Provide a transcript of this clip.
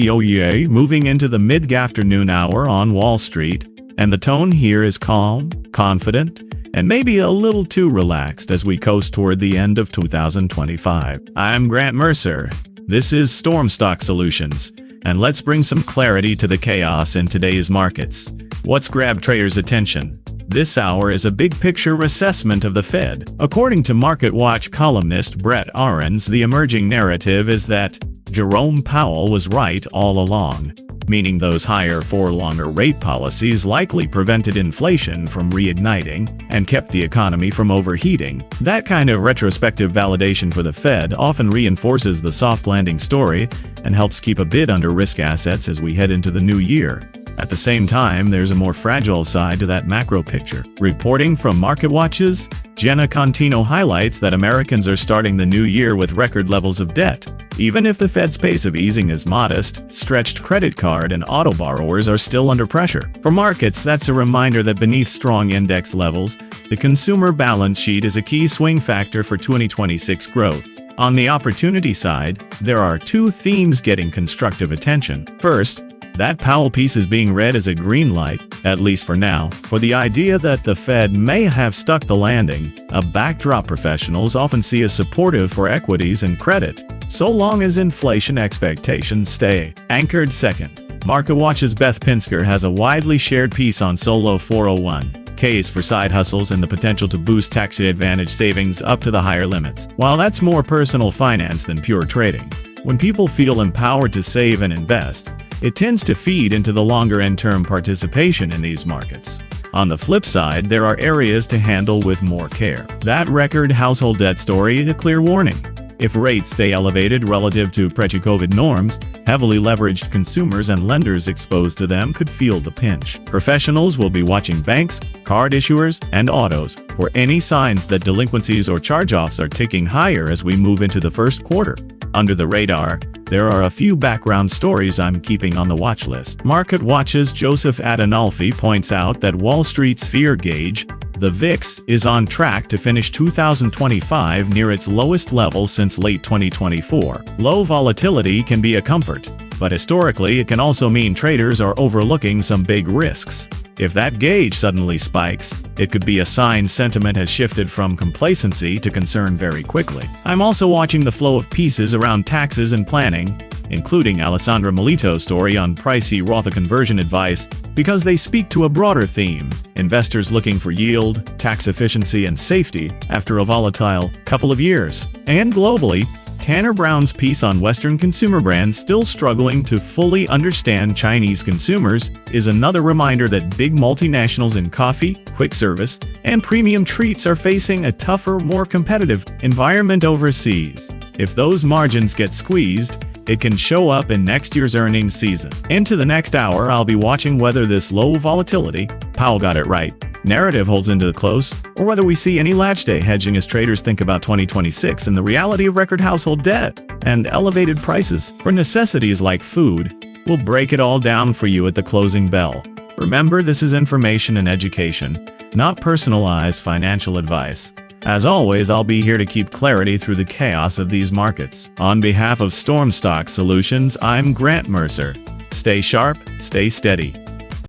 OEA moving into the mid-afternoon hour on Wall Street, and the tone here is calm, confident, and maybe a little too relaxed as we coast toward the end of 2025. I'm Grant Mercer. This is Storm Stock Solutions, and let's bring some clarity to the chaos in today's markets. What's grabbed traders' attention? This hour is a big-picture assessment of the Fed. According to MarketWatch columnist Brett Arends, the emerging narrative is that Jerome Powell was right all along, meaning those higher for longer rate policies likely prevented inflation from reigniting and kept the economy from overheating. That kind of retrospective validation for the Fed often reinforces the soft landing story and helps keep a bid under risk assets as we head into the new year. At the same time, there's a more fragile side to that macro picture. Reporting from MarketWatch's Jenna Contino highlights that Americans are starting the new year with record levels of debt. Even if the Fed's pace of easing is modest, stretched credit card and auto borrowers are still under pressure. For markets, that's a reminder that beneath strong index levels, the consumer balance sheet is a key swing factor for 2026 growth. On the opportunity side, there are two themes getting constructive attention. First, that Powell piece is being read as a green light, at least for now, for the idea that the Fed may have stuck the landing, a backdrop professionals often see as supportive for equities and credit, so long as inflation expectations stay anchored. Second, MarketWatch's Beth Pinsker has a widely shared piece on solo 401ks for side hustles and the potential to boost tax-advantaged savings up to the higher limits. While that's more personal finance than pure trading, when people feel empowered to save and invest, it tends to feed into the longer end-term participation in these markets. On the flip side, there are areas to handle with more care. That record household debt story is a clear warning. If rates stay elevated relative to pre-COVID norms, heavily leveraged consumers and lenders exposed to them could feel the pinch. Professionals will be watching banks, card issuers, and autos for any signs that delinquencies or charge-offs are ticking higher as we move into the first quarter. Under the radar, there are a few background stories I'm keeping on the watch list. MarketWatch's Joseph Adinolfi points out that Wall Street's fear gauge, the VIX, is on track to finish 2025 near its lowest level since late 2024. Low volatility can be a comfort, but historically it can also mean traders are overlooking some big risks. If that gauge suddenly spikes, it could be a sign sentiment has shifted from complacency to concern very quickly. I'm also watching the flow of pieces around taxes and planning, including Alessandra Melito's story on pricey Roth conversion advice, because they speak to a broader theme: investors looking for yield, tax efficiency, and safety after a volatile couple of years. And globally, Tanner Brown's piece on Western consumer brands still struggling to fully understand Chinese consumers is another reminder that big multinationals in coffee, quick service, and premium treats are facing a tougher, more competitive environment overseas. If those margins get squeezed, it can show up in next year's earnings season. Into the next hour, I'll be watching whether this low volatility, Powell got it right, narrative holds into the close, or whether we see any latch day hedging as traders think about 2026 and the reality of record household debt and elevated prices for necessities like food. We'll break it all down for you at the closing bell. Remember, this is information and education, not personalized financial advice. As always, I'll be here to keep clarity through the chaos of these markets. On behalf of Storm Stock Solutions, I'm Grant Mercer. Stay sharp, stay steady.